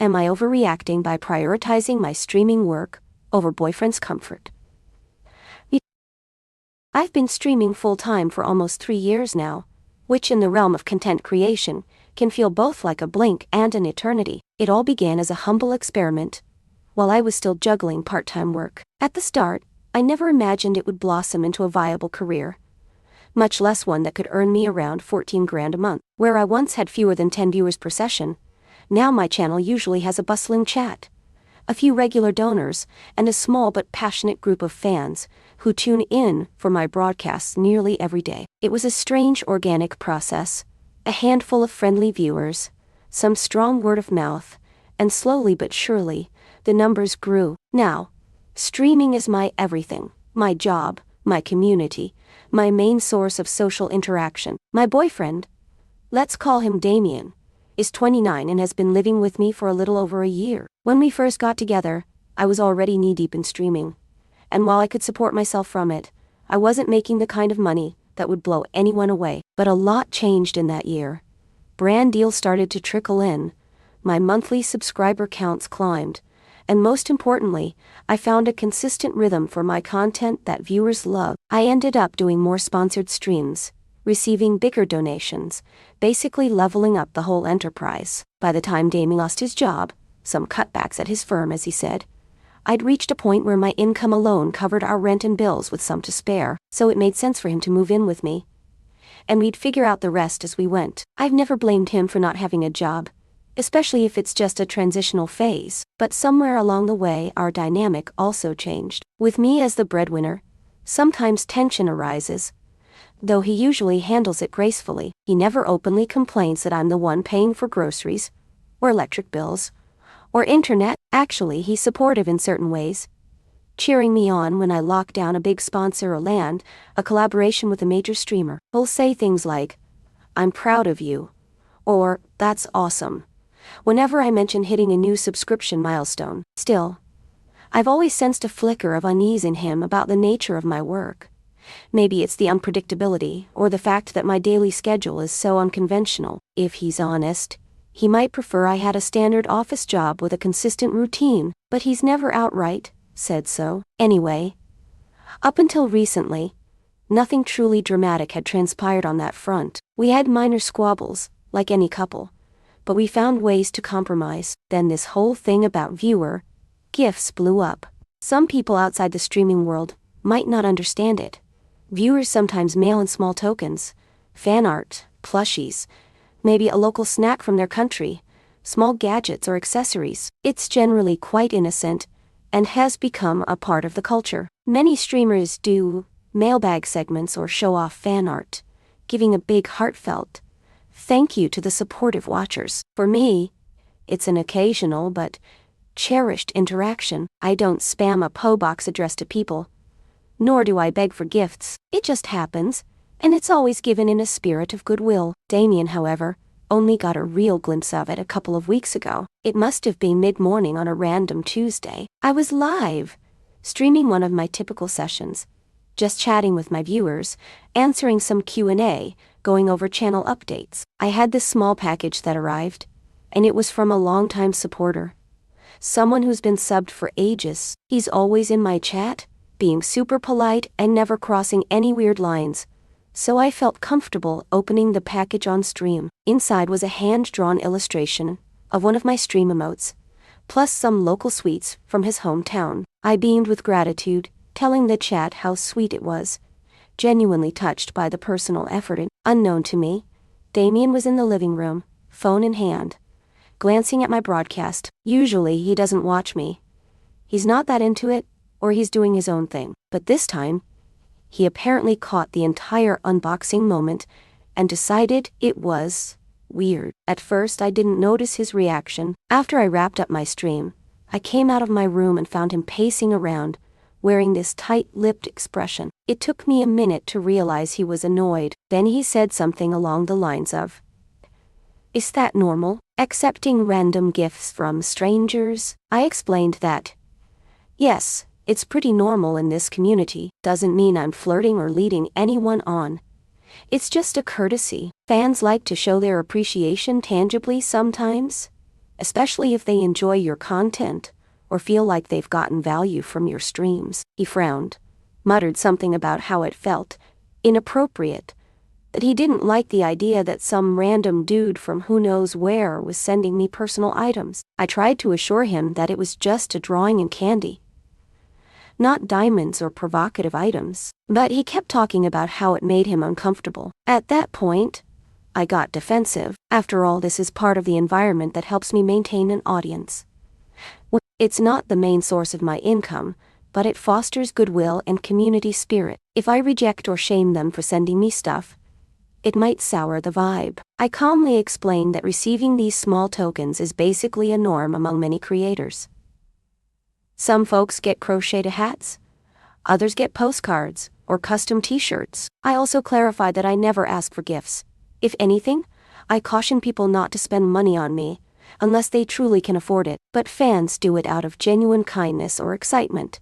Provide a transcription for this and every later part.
Am I overreacting by prioritizing my streaming work over boyfriend's comfort? I've been streaming full-time for almost 3 years now, which in the realm of content creation can feel both like a blink and an eternity. It all began as a humble experiment while I was still juggling part-time work. At the start, I never imagined it would blossom into a viable career, much less one that could earn me around 14 grand a month. Where I once had fewer than 10 viewers per session, now my channel usually has a bustling chat, a few regular donors, and a small but passionate group of fans who tune in for my broadcasts nearly every day. It was a strange organic process, a handful of friendly viewers, some strong word of mouth, and slowly but surely, the numbers grew. Now, streaming is my everything, my job, my community, my main source of social interaction. My boyfriend, let's call him Damien, is 29 and has been living with me for a little over a year. When we first got together, I was already knee-deep in streaming, and while I could support myself from it, I wasn't making the kind of money that would blow anyone away. But a lot changed in that year. Brand deals started to trickle in, my monthly subscriber counts climbed, and most importantly, I found a consistent rhythm for my content that viewers love. I ended up doing more sponsored streams, receiving bigger donations, basically leveling up the whole enterprise. By the time Damien lost his job, some cutbacks at his firm as he said, I'd reached a point where my income alone covered our rent and bills with some to spare, so it made sense for him to move in with me, and we'd figure out the rest as we went. I've never blamed him for not having a job, especially if it's just a transitional phase, but somewhere along the way our dynamic also changed. With me as the breadwinner, sometimes tension arises, though he usually handles it gracefully. He never openly complains that I'm the one paying for groceries, or electric bills, or internet. Actually, he's supportive in certain ways, cheering me on when I lock down a big sponsor or land a collaboration with a major streamer. He'll say things like, "I'm proud of you," or "That's awesome," whenever I mention hitting a new subscription milestone. Still, I've always sensed a flicker of unease in him about the nature of my work. Maybe it's the unpredictability, or the fact that my daily schedule is so unconventional. If he's honest, he might prefer I had a standard office job with a consistent routine, but he's never outright said so. Anyway, up until recently, nothing truly dramatic had transpired on that front. We had minor squabbles, like any couple, but we found ways to compromise. Then this whole thing about viewer gifts blew up. Some people outside the streaming world might not understand it. Viewers sometimes mail in small tokens, fan art, plushies, maybe a local snack from their country, small gadgets or accessories. It's generally quite innocent, and has become a part of the culture. Many streamers do mailbag segments or show off fan art, giving a big heartfelt thank you to the supportive watchers. For me, it's an occasional but cherished interaction. I don't spam a PO box addressed to people, nor do I beg for gifts. It just happens, and it's always given in a spirit of goodwill. Damien, however, only got a real glimpse of it a couple of weeks ago. It must have been mid-morning on a random Tuesday. I was live, streaming one of my typical sessions, just chatting with my viewers, answering some Q&A, going over channel updates. I had this small package that arrived, and it was from a longtime supporter, someone who's been subbed for ages. He's always in my chat, being super polite and never crossing any weird lines, so I felt comfortable opening the package on stream. Inside was a hand-drawn illustration of one of my stream emotes, plus some local sweets from his hometown. I beamed with gratitude, telling the chat how sweet it was, genuinely touched by the personal effort. Unknown to me, Damien was in the living room, phone in hand, glancing at my broadcast. Usually he doesn't watch me. He's not that into it, or he's doing his own thing. But this time, he apparently caught the entire unboxing moment and decided it was weird. At first I didn't notice his reaction. After I wrapped up my stream, I came out of my room and found him pacing around, wearing this tight-lipped expression. It took me a minute to realize he was annoyed. Then he said something along the lines of, "Is that normal, accepting random gifts from strangers?" I explained that, yes, it's pretty normal in this community. Doesn't mean I'm flirting or leading anyone on. It's just a courtesy. Fans like to show their appreciation tangibly sometimes, especially if they enjoy your content or feel like they've gotten value from your streams. He frowned, muttered something about how it felt inappropriate, that he didn't like the idea that some random dude from who knows where was sending me personal items. I tried to assure him that it was just a drawing and candy, not diamonds or provocative items, but he kept talking about how it made him uncomfortable. At that point, I got defensive. After all, this is part of the environment that helps me maintain an audience. It's not the main source of my income, but it fosters goodwill and community spirit. If I reject or shame them for sending me stuff, it might sour the vibe. I calmly explained that receiving these small tokens is basically a norm among many creators. Some folks get crocheted hats, others get postcards or custom t-shirts. I also clarified that I never ask for gifts. If anything, I caution people not to spend money on me unless they truly can afford it, but fans do it out of genuine kindness or excitement.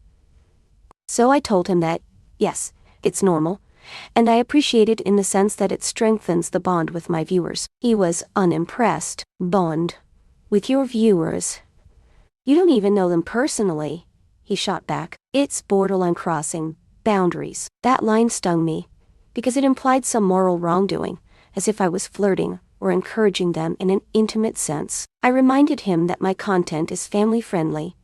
So I told him that, yes, it's normal, and I appreciate it in the sense that it strengthens the bond with my viewers. He was unimpressed. Bond with your viewers? You don't even know them personally, he shot back. It's borderline crossing boundaries. That line stung me, because it implied some moral wrongdoing, as if I was flirting or encouraging them in an intimate sense. I reminded him that my content is family-friendly,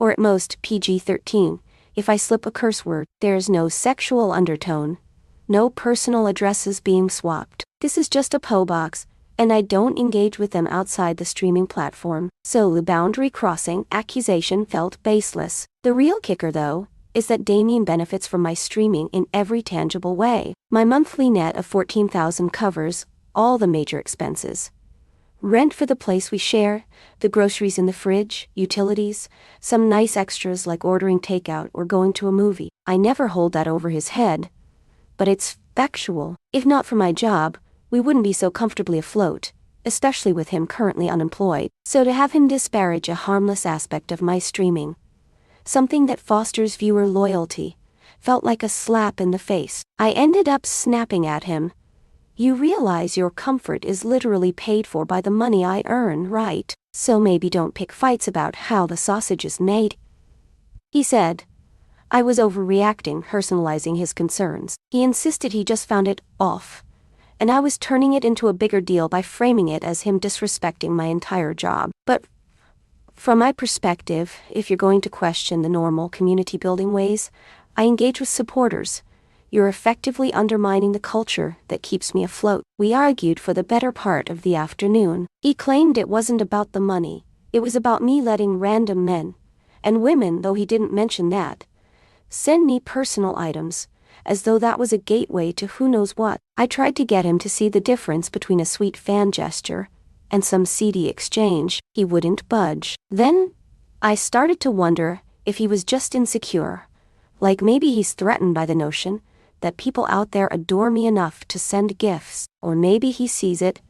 or at most PG-13. If I slip a curse word, there's no sexual undertone, no personal addresses being swapped. This is just a PO box, and I don't engage with them outside the streaming platform. So the boundary crossing accusation felt baseless. The real kicker, though, is that Damien benefits from my streaming in every tangible way. My monthly net of $14,000 covers all the major expenses. Rent for the place we share, the groceries in the fridge, utilities, some nice extras like ordering takeout or going to a movie. I never hold that over his head, but it's factual. If not for my job, we wouldn't be so comfortably afloat, especially with him currently unemployed. So to have him disparage a harmless aspect of my streaming, something that fosters viewer loyalty, felt like a slap in the face. I ended up snapping at him. You realize your comfort is literally paid for by the money I earn, right? So maybe don't pick fights about how the sausage is made. He said. I was overreacting, personalizing his concerns. He insisted he just found it off, and I was turning it into a bigger deal by framing it as him disrespecting my entire job. But from my perspective, if you're going to question the normal community building ways I engage with supporters, you're effectively undermining the culture that keeps me afloat. We argued for the better part of the afternoon. He claimed it wasn't about the money, it was about me letting random men, and women though he didn't mention that, send me personal items, as though that was a gateway to who knows what. I tried to get him to see the difference between a sweet fan gesture and some seedy exchange. He wouldn't budge. Then, I started to wonder if he was just insecure, like maybe he's threatened by the notion that people out there adore me enough to send gifts, or maybe he sees it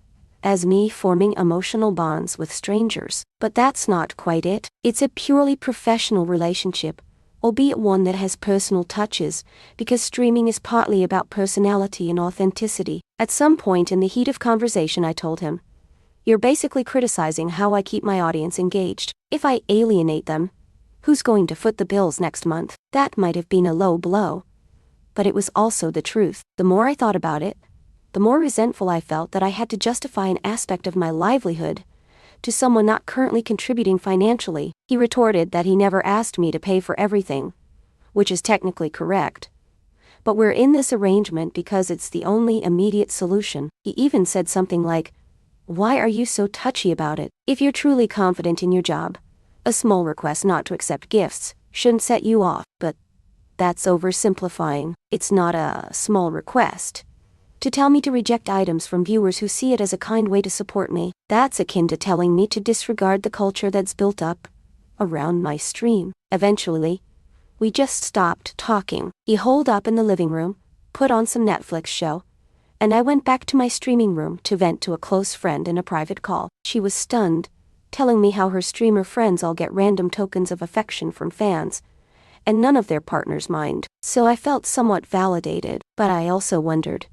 as me forming emotional bonds with strangers. But that's not quite it. It's a purely professional relationship, albeit one that has personal touches, because streaming is partly about personality and authenticity. At some point in the heat of conversation I told him, you're basically criticizing how I keep my audience engaged. If I alienate them, who's going to foot the bills next month? That might have been a low blow, but it was also the truth. The more I thought about it, the more resentful I felt that I had to justify an aspect of my livelihood to someone not currently contributing financially. He retorted that he never asked me to pay for everything, which is technically correct, but we're in this arrangement because it's the only immediate solution. He even said something like, "Why are you so touchy about it? If you're truly confident in your job, a small request not to accept gifts shouldn't set you off." But that's oversimplifying. It's not a small request to tell me to reject items from viewers who see it as a kind way to support me. That's akin to telling me to disregard the culture that's built up around my stream. Eventually, we just stopped talking. He holed up in the living room, put on some Netflix show, and I went back to my streaming room to vent to a close friend in a private call. She was stunned, telling me how her streamer friends all get random tokens of affection from fans, and none of their partners mind. So I felt somewhat validated, but I also wondered,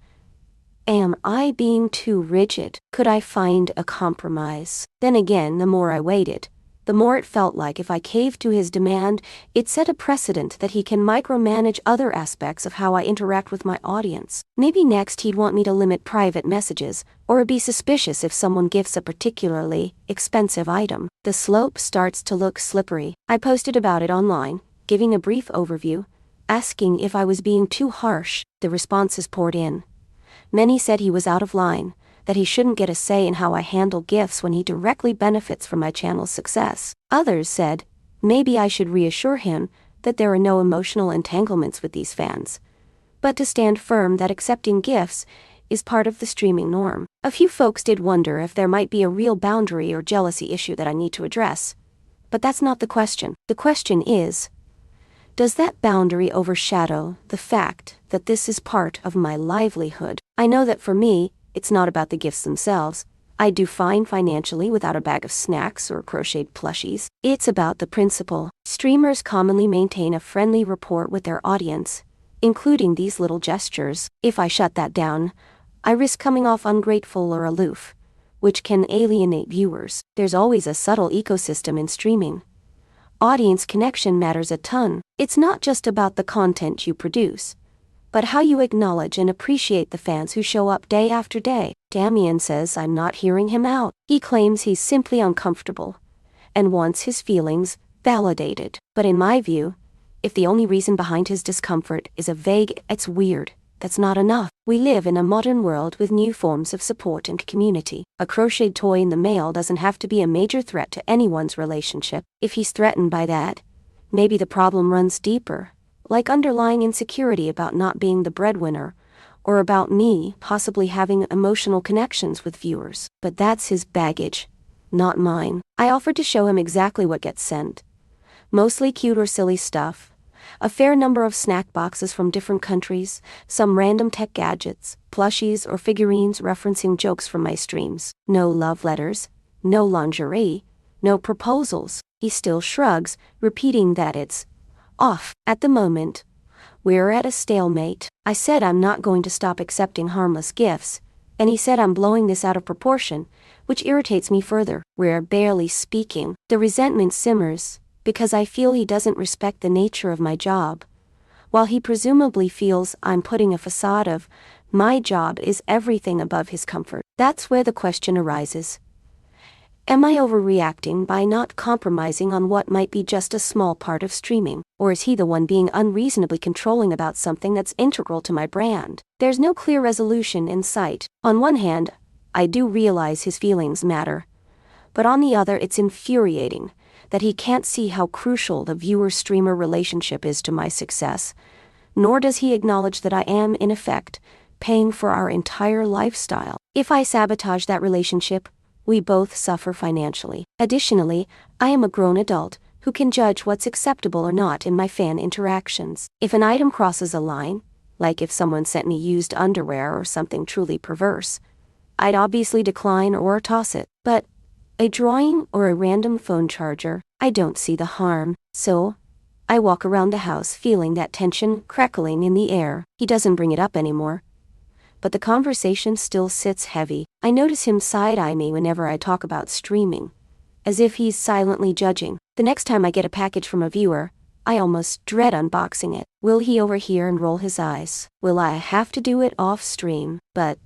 Am I being too rigid? Could I find a compromise? Then again, the more I waited, the more it felt like if I caved to his demand, it set a precedent that he can micromanage other aspects of how I interact with my audience. Maybe next he'd want me to limit private messages, or be suspicious if someone gifts a particularly expensive item. The slope starts to look slippery. I posted about it online, giving a brief overview, asking if I was being too harsh. The responses poured in. Many said he was out of line, that he shouldn't get a say in how I handle gifts when he directly benefits from my channel's success. Others said, maybe I should reassure him that there are no emotional entanglements with these fans, but to stand firm that accepting gifts is part of the streaming norm. A few folks did wonder if there might be a real boundary or jealousy issue that I need to address. But that's not the question. The question is, does that boundary overshadow the fact that this is part of my livelihood? I know that for me, it's not about the gifts themselves. I do fine financially without a bag of snacks or crocheted plushies. It's about the principle. Streamers commonly maintain a friendly rapport with their audience, including these little gestures. If I shut that down, I risk coming off ungrateful or aloof, which can alienate viewers. There's always a subtle ecosystem in streaming. Audience connection matters a ton. It's not just about the content you produce, but how you acknowledge and appreciate the fans who show up day after day. Damien says I'm not hearing him out. He claims he's simply uncomfortable and wants his feelings validated. But in my view, if the only reason behind his discomfort is a vague "it's weird," that's not enough. We live in a modern world with new forms of support and community. A crocheted toy in the mail doesn't have to be a major threat to anyone's relationship. If he's threatened by that, maybe the problem runs deeper, like underlying insecurity about not being the breadwinner, or about me possibly having emotional connections with viewers. But that's his baggage, not mine. I offered to show him exactly what gets sent. Mostly cute or silly stuff. A fair number of snack boxes from different countries, some random tech gadgets, plushies or figurines referencing jokes from my streams. No love letters, no lingerie, no proposals. He still shrugs, repeating that it's off. At the moment, we're at a stalemate. I said I'm not going to stop accepting harmless gifts, and he said I'm blowing this out of proportion, which irritates me further. We're barely speaking. The resentment simmers, because I feel he doesn't respect the nature of my job, while he presumably feels I'm putting a facade of my job is everything above his comfort. That's where the question arises. Am I overreacting by not compromising on what might be just a small part of streaming? Or is he the one being unreasonably controlling about something that's integral to my brand? There's no clear resolution in sight. On one hand, I do realize his feelings matter, but on the other it's infuriating that he can't see how crucial the viewer-streamer relationship is to my success, nor does he acknowledge that I am, in effect, paying for our entire lifestyle. If I sabotage that relationship, we both suffer financially. Additionally, I am a grown adult who can judge what's acceptable or not in my fan interactions. If an item crosses a line, like if someone sent me used underwear or something truly perverse, I'd obviously decline or toss it. But a drawing or a random phone charger, I don't see the harm. So, I walk around the house feeling that tension crackling in the air. He doesn't bring it up anymore, but the conversation still sits heavy. I notice him side-eye me whenever I talk about streaming, as if he's silently judging. The next time I get a package from a viewer, I almost dread unboxing it. Will he overhear and roll his eyes? Will I have to do it off-stream? But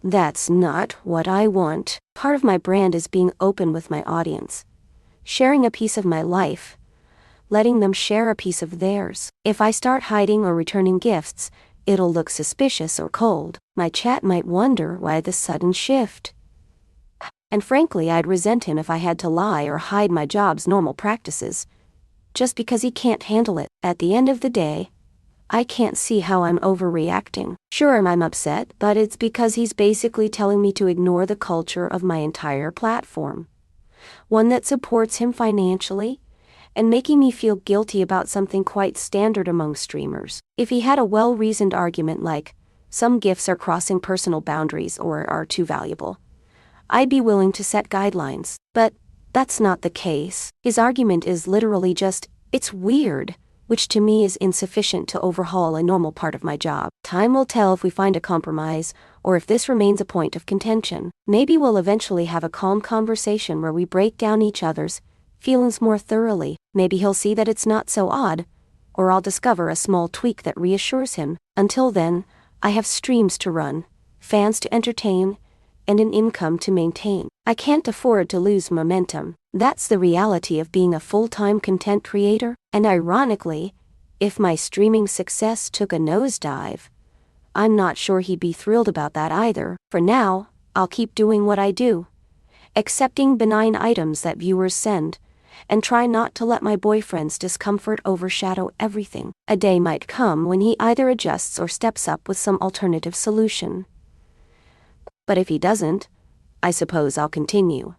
that's not what I want. Part of my brand is being open with my audience, sharing a piece of my life, letting them share a piece of theirs. If I start hiding or returning gifts, it'll look suspicious or cold. My chat might wonder why the sudden shift. And frankly, I'd resent him if I had to lie or hide my job's normal practices, just because he can't handle it. At the end of the day, I can't see how I'm overreacting. Sure, I'm upset, but it's because he's basically telling me to ignore the culture of my entire platform, one that supports him financially, and making me feel guilty about something quite standard among streamers. If he had a well-reasoned argument like, some gifts are crossing personal boundaries or are too valuable, I'd be willing to set guidelines. But that's not the case. His argument is literally just, it's weird, which to me is insufficient to overhaul a normal part of my job. Time will tell if we find a compromise, or if this remains a point of contention. Maybe we'll eventually have a calm conversation where we break down each other's feelings more thoroughly. Maybe he'll see that it's not so odd, or I'll discover a small tweak that reassures him. Until then, I have streams to run, fans to entertain, and an income to maintain. I can't afford to lose momentum. That's the reality of being a full-time content creator. And ironically, if my streaming success took a nosedive, I'm not sure he'd be thrilled about that either. For now, I'll keep doing what I do, accepting benign items that viewers send, and try not to let my boyfriend's discomfort overshadow everything. A day might come when he either adjusts or steps up with some alternative solution. But if he doesn't, I suppose I'll continue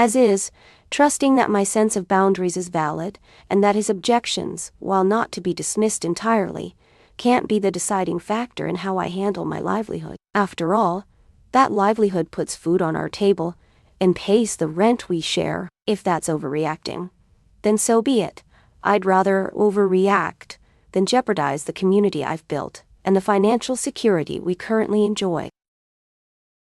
as is, trusting that my sense of boundaries is valid, and that his objections, while not to be dismissed entirely, can't be the deciding factor in how I handle my livelihood. After all, that livelihood puts food on our table and pays the rent we share. If that's overreacting, then so be it. I'd rather overreact than jeopardize the community I've built and the financial security we currently enjoy.